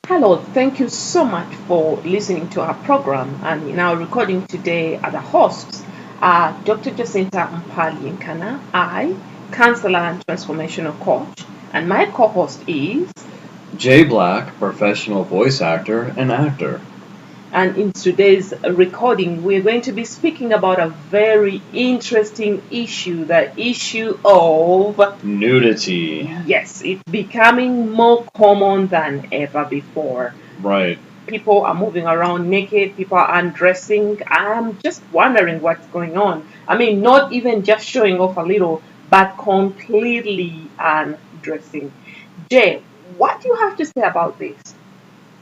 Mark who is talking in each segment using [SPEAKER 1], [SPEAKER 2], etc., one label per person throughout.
[SPEAKER 1] Hello, thank you so much for listening to our program. And in our recording today, are the hosts are Dr. Jacinta Mpali, I, counselor and transformational coach, and my co-host is.
[SPEAKER 2] Jay Black, professional voice actor and actor.
[SPEAKER 1] And in today's recording, we're going to be speaking about a very interesting issue, the issue of
[SPEAKER 2] Nudity.
[SPEAKER 1] yes, it's becoming more common than ever before.
[SPEAKER 2] Right.
[SPEAKER 1] People are moving around naked, people are undressing. I'm just wondering what's going on. I mean, not even just showing off a little, but completely undressing. Jay, what do you have to say about this?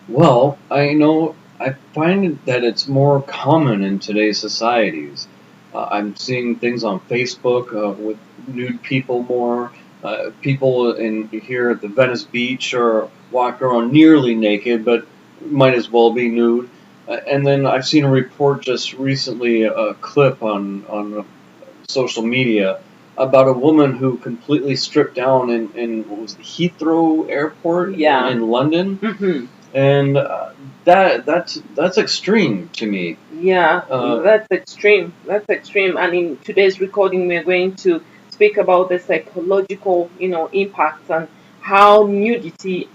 [SPEAKER 2] Well, I find that it's more common in today's societies. I'm seeing things on Facebook with nude people more. People in here at the Venice Beach are walking around nearly naked, but might as well be nude. And then I've seen a report just recently, a clip on social media about a woman who completely stripped down in what was it, Heathrow Airport
[SPEAKER 1] Yeah.
[SPEAKER 2] in London,
[SPEAKER 1] Mm-hmm.
[SPEAKER 2] and that's extreme to me.
[SPEAKER 1] Yeah, that's extreme. That's extreme. And in today's recording, we're going to speak about the psychological, impacts and how nudity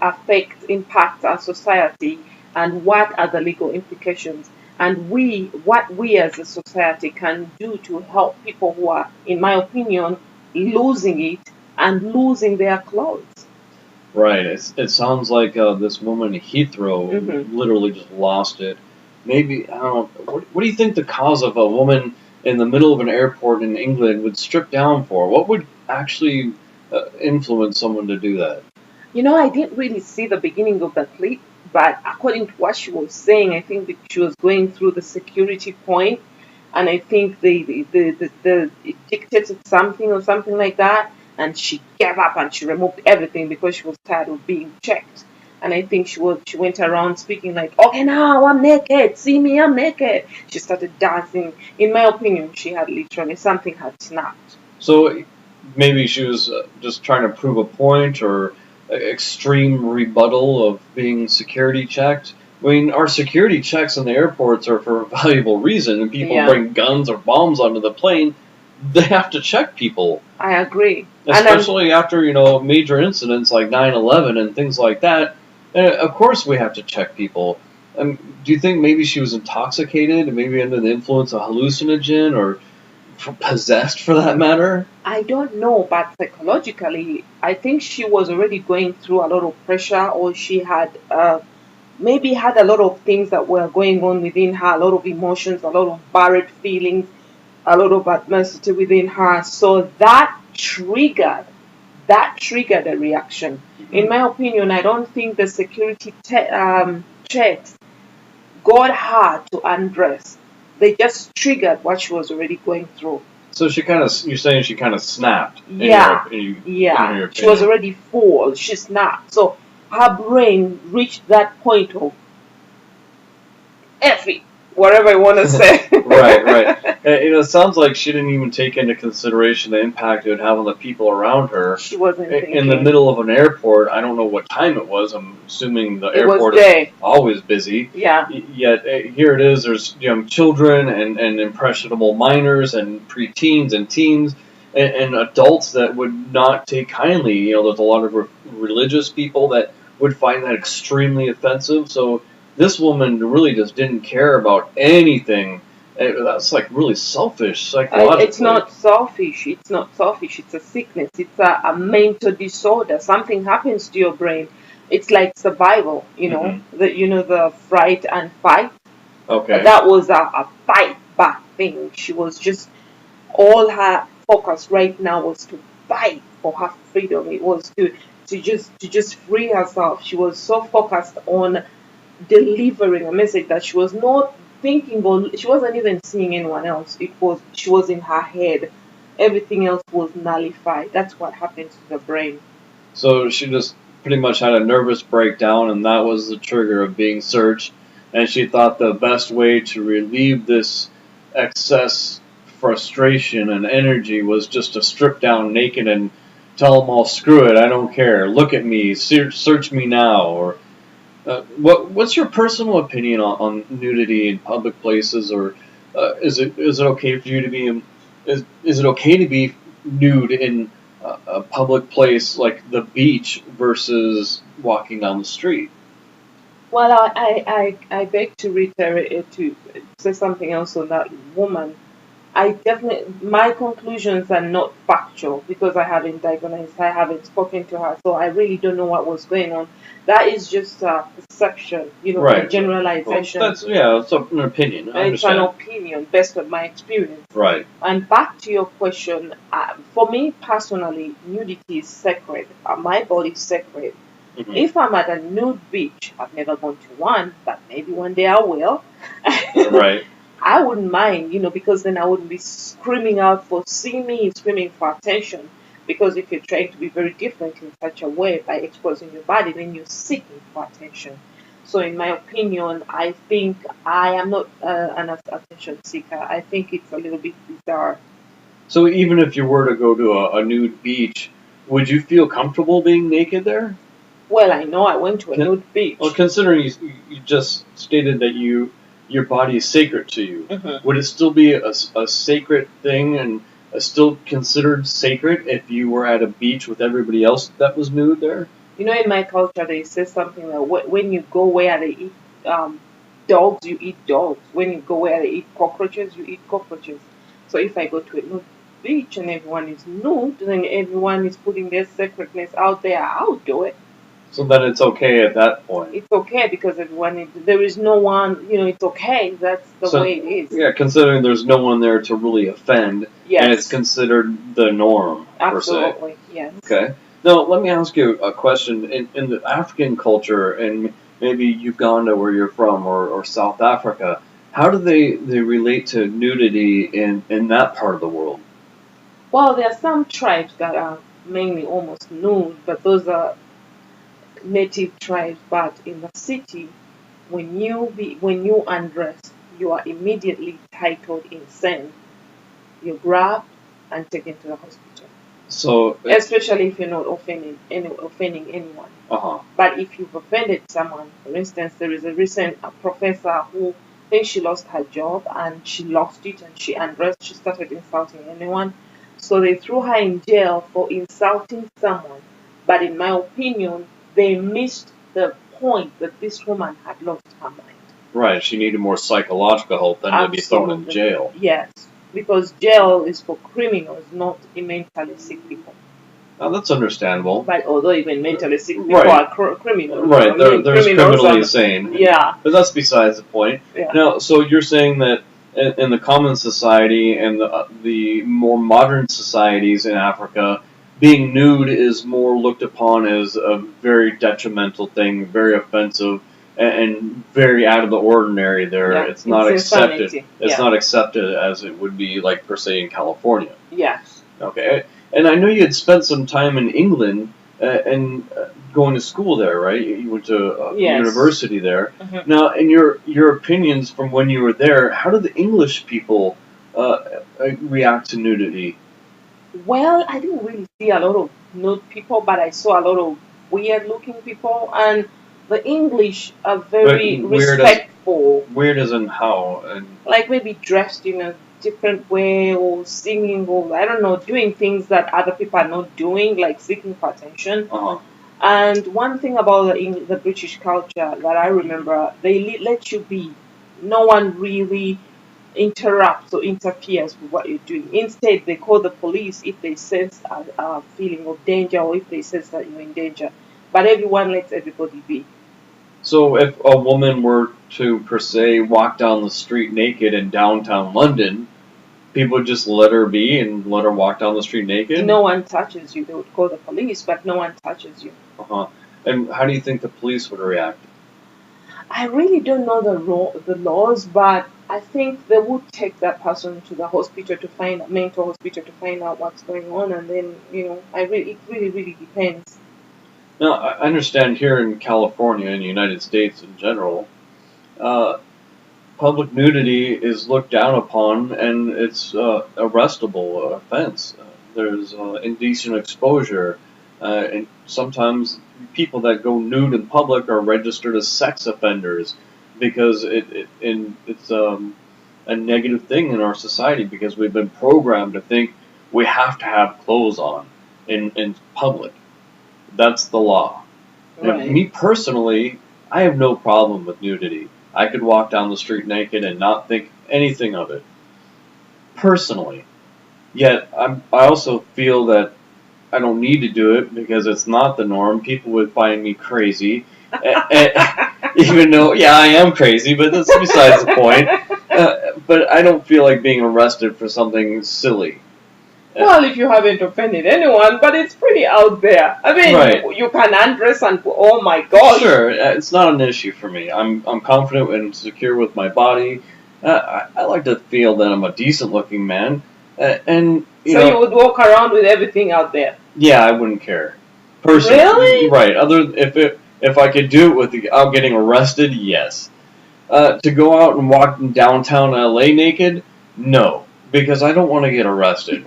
[SPEAKER 1] impacts our society, and what are the legal implications, and what we as a society can do to help people who are, in my opinion, losing it and losing their clothes.
[SPEAKER 2] Right. It sounds like this woman in Heathrow
[SPEAKER 1] Hmm.
[SPEAKER 2] literally just lost it. Maybe I don't know. What do you think the cause of a woman in the middle of an airport in England would strip down for? What would actually influence someone to do that?
[SPEAKER 1] I didn't really see the beginning of the clip, but according to what she was saying, I think that she was going through the security point, and I think it dictated something or something like that, and she gave up and she removed everything because she was tired of being checked. And I think she went around speaking like, okay, now I'm naked, see me, I'm naked. She started dancing. In my opinion, she had literally something had snapped.
[SPEAKER 2] So maybe she was just trying to prove a point or extreme rebuttal of being security checked. I mean, our security checks in the airports are for a valuable reason, and people
[SPEAKER 1] Yeah.
[SPEAKER 2] bring guns or bombs onto the plane. They have to check people,
[SPEAKER 1] I agree.
[SPEAKER 2] especially after major incidents like 9/11 and things like that. Of course, we have to check people. Do you think maybe she was intoxicated, maybe under the influence of hallucinogen or possessed, for that matter?
[SPEAKER 1] I don't know, but psychologically, I think she was already going through a lot of pressure, or she had maybe had a lot of things that were going on within her, a lot of emotions, a lot of buried feelings, a lot of adversity within her. So that triggered a reaction. In my opinion, I don't think the security checks got her to undress. They just triggered what she was already going through.
[SPEAKER 2] So you're saying she kind of snapped.
[SPEAKER 1] Yeah,
[SPEAKER 2] In your
[SPEAKER 1] she was
[SPEAKER 2] opinion.
[SPEAKER 1] already full. She's not. So her brain reached that point of F it, whatever I want to say.
[SPEAKER 2] Right, right. It sounds like she didn't even take into consideration the impact it would have on the people around her.
[SPEAKER 1] She wasn't
[SPEAKER 2] In the
[SPEAKER 1] thinking.
[SPEAKER 2] middle of an airport, I don't know what time it was. I'm assuming the
[SPEAKER 1] It was
[SPEAKER 2] airport is
[SPEAKER 1] day.
[SPEAKER 2] always busy.
[SPEAKER 1] Yeah,
[SPEAKER 2] Yet here it is. There's young children and impressionable minors and preteens and teens and adults that would not take kindly. There's a lot of religious people that would find that extremely offensive. So this woman really just didn't care about anything. That's like really selfish psychologically.
[SPEAKER 1] it's not selfish. It's not selfish. It's a sickness. It's a mental disorder. Something happens to your brain. It's like survival. The fright and fight.
[SPEAKER 2] Okay.
[SPEAKER 1] That was a fight back thing. She was just all her focus right now was to fight for her freedom. It was to just free herself. She was so focused on delivering a message that she was not thinking, or she wasn't even seeing anyone else. She was in her head. Everything else was nullified. That's what happens to the brain.
[SPEAKER 2] So she just pretty much had a nervous breakdown, and that was the trigger of being searched. And she thought the best way to relieve this excess frustration and energy was just to strip down naked and tell them all, screw it, I don't care, look at me, search me now. Or What's your personal opinion on nudity in public places, or is it okay for you to be is it okay to be nude in a public place like the beach versus walking down the street?
[SPEAKER 1] Well, I beg to reiterate to say something else on that woman. I definitely, my conclusions are not factual because I haven't diagnosed, I haven't spoken to her, so I really don't know what was going on. That is just a perception, a
[SPEAKER 2] Right. Well,
[SPEAKER 1] generalization.
[SPEAKER 2] that's yeah, it's an opinion. I
[SPEAKER 1] It's an
[SPEAKER 2] understand.
[SPEAKER 1] opinion based on my experience.
[SPEAKER 2] Right.
[SPEAKER 1] And back to your question, for me personally, nudity is sacred. My body is sacred.
[SPEAKER 2] Hmm.
[SPEAKER 1] If I'm at a nude beach, I've never gone to one, but maybe one day I will.
[SPEAKER 2] Right.
[SPEAKER 1] I wouldn't mind, because then I wouldn't be screaming out for see me, screaming for attention. Because if you're trying to be very different in such a way by exposing your body, then you're seeking for attention. So, in my opinion, I think I am not an attention seeker. I think it's a little bit bizarre.
[SPEAKER 2] So even if you were to go to a nude beach, would you feel comfortable being naked there?
[SPEAKER 1] Well, I know I went to a
[SPEAKER 2] Con-
[SPEAKER 1] nude beach.
[SPEAKER 2] Well, considering you just stated that your body is sacred to you, would it still be a sacred thing and still considered sacred if you were at a beach with everybody else that was nude there?
[SPEAKER 1] In my culture, they say something like when you go where they eat dogs, you eat dogs. When you go where they eat cockroaches, you eat cockroaches. So if I go to a nude beach and everyone is nude, then everyone is putting their sacredness out there, I'll do it.
[SPEAKER 2] So then it's okay at that point.
[SPEAKER 1] It's okay because there is no one, it's okay. That's the
[SPEAKER 2] So
[SPEAKER 1] way it is.
[SPEAKER 2] yeah, considering there's no one there to really offend, and it's
[SPEAKER 1] Yes,
[SPEAKER 2] considered the norm per se.
[SPEAKER 1] absolutely. Yes.
[SPEAKER 2] Okay. Now, let me ask you a question. In the African culture, and maybe Uganda, where you're from, or South Africa, how do they relate to nudity in that part of the world?
[SPEAKER 1] Well, there are some tribes that are mainly almost nude, but those are native tribes. But in the city, when you undress, you are immediately titled insane. You're grabbed and taken to the hospital.
[SPEAKER 2] So,
[SPEAKER 1] Especially if you're not offending anyone.
[SPEAKER 2] uh-huh.
[SPEAKER 1] But if you've offended someone, for instance, there is a recent professor who I think she lost her job and she lost it and she undressed. She started insulting anyone. So they threw her in jail for insulting someone. But in my opinion, they missed the point that this woman had lost her mind.
[SPEAKER 2] Right, she needed more psychological help than to be thrown in
[SPEAKER 1] Absolutely.
[SPEAKER 2] jail.
[SPEAKER 1] Yes. Because jail is for criminals, not mentally sick people.
[SPEAKER 2] Now, that's understandable.
[SPEAKER 1] But although even mentally sick people
[SPEAKER 2] Right.
[SPEAKER 1] are criminals.
[SPEAKER 2] Right, there's
[SPEAKER 1] criminals
[SPEAKER 2] criminally insane.
[SPEAKER 1] Yeah.
[SPEAKER 2] But that's besides the point.
[SPEAKER 1] Yeah.
[SPEAKER 2] Now, so you're saying that in the common society and the more modern societies in Africa, being nude is more looked upon as a very detrimental thing, very offensive, and very out of the ordinary. There,
[SPEAKER 1] Yeah,
[SPEAKER 2] it's not
[SPEAKER 1] it's
[SPEAKER 2] accepted.
[SPEAKER 1] insanity.
[SPEAKER 2] It's
[SPEAKER 1] Yeah.
[SPEAKER 2] not accepted as it would be, like per se, in California.
[SPEAKER 1] Yes.
[SPEAKER 2] Okay, and I know you had spent some time in England and going to school there, right? You went to
[SPEAKER 1] Yes.
[SPEAKER 2] university there.
[SPEAKER 1] Mhm.
[SPEAKER 2] Now, in your opinions from when you were there, how do the English people react to nudity?
[SPEAKER 1] Well, I didn't really see a lot of nude people, but I saw a lot of weird looking people. And the English are very
[SPEAKER 2] But weird as
[SPEAKER 1] respectful,
[SPEAKER 2] weird as in how? And
[SPEAKER 1] like maybe dressed in a different way or singing or I don't know, doing things that other people are not doing, like seeking for attention. And one thing about the British culture that I remember, they let you be. No one really interrupts or interferes with what you're doing. Instead, they call the police if they sense a feeling of danger or if they sense that you're in danger. But everyone lets everybody be.
[SPEAKER 2] so, if a woman were to per se walk down the street naked in downtown London, people would just let her be and let her walk down the street naked?
[SPEAKER 1] No one touches you. They would call the police, but no one touches you.
[SPEAKER 2] Uh-huh. And how do you think the police would react?
[SPEAKER 1] I really don't know the laws, but I think they would take that person to the hospital to find mental hospital to find out what's going on, and then it really depends.
[SPEAKER 2] Now, I understand here in California and the United States in general, uh, public nudity is looked down upon and it's arrestable offense. There's indecent exposure. And sometimes people that go nude in public are registered as sex offenders because it's a negative thing in our society because we've been programmed to think we have to have clothes on in public. That's the law. Now,
[SPEAKER 1] Right.
[SPEAKER 2] me personally, I have no problem with nudity. I could walk down the street naked and not think anything of it. Personally. Yet, I also feel that I don't need to do it because it's not the norm. People would find me crazy. Even though, yeah, I am crazy, but that's besides the point. But I don't feel like being arrested for something silly.
[SPEAKER 1] Well, if you haven't offended anyone, but it's pretty out there. I mean,
[SPEAKER 2] Right.
[SPEAKER 1] you can undress and oh my gosh.
[SPEAKER 2] Sure, it's not an issue for me. I'm confident and secure with my body. I like to feel that I'm a decent looking man, and
[SPEAKER 1] So you would walk around with everything out there.
[SPEAKER 2] yeah, I wouldn't care. Personally,
[SPEAKER 1] Really?
[SPEAKER 2] right? If I could do it without getting arrested, yes. To go out and walk in downtown LA naked, no, because I don't want to get arrested.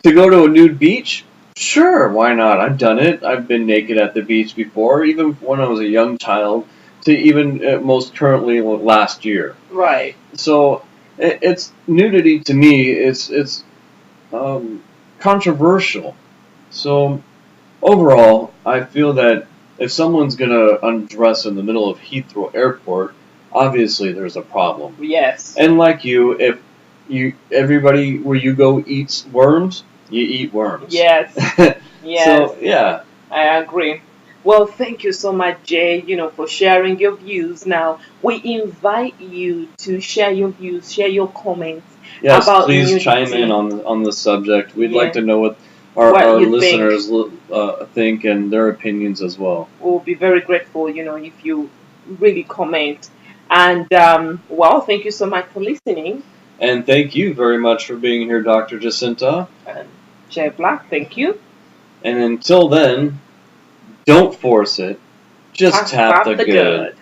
[SPEAKER 2] To go to a nude beach, sure, why not? I've done it. I've been naked at the beach before, even when I was a young child, to even most currently last year.
[SPEAKER 1] Right.
[SPEAKER 2] So it's nudity to me. It's controversial. So overall, I feel that if someone's gonna undress in the middle of Heathrow Airport, obviously there's a problem.
[SPEAKER 1] Yes.
[SPEAKER 2] And like you, if everybody where you go eats worms, you eat worms.
[SPEAKER 1] Yes. Yes.
[SPEAKER 2] So yeah,
[SPEAKER 1] I agree. Well, thank you so much, Jay, for sharing your views. Now, we invite you to share your views, share your comments
[SPEAKER 2] yes,
[SPEAKER 1] about
[SPEAKER 2] please
[SPEAKER 1] nudity.
[SPEAKER 2] chime in on the subject. We'd
[SPEAKER 1] Yeah.
[SPEAKER 2] like to know what
[SPEAKER 1] What
[SPEAKER 2] our
[SPEAKER 1] you
[SPEAKER 2] listeners think and their opinions as well.
[SPEAKER 1] We'll be very grateful, if you really comment. And, well, thank you so much for listening.
[SPEAKER 2] And thank you very much for being here, Dr. Jacinta.
[SPEAKER 1] And Jay Black, thank you.
[SPEAKER 2] And until then, don't force it. Just tap the good.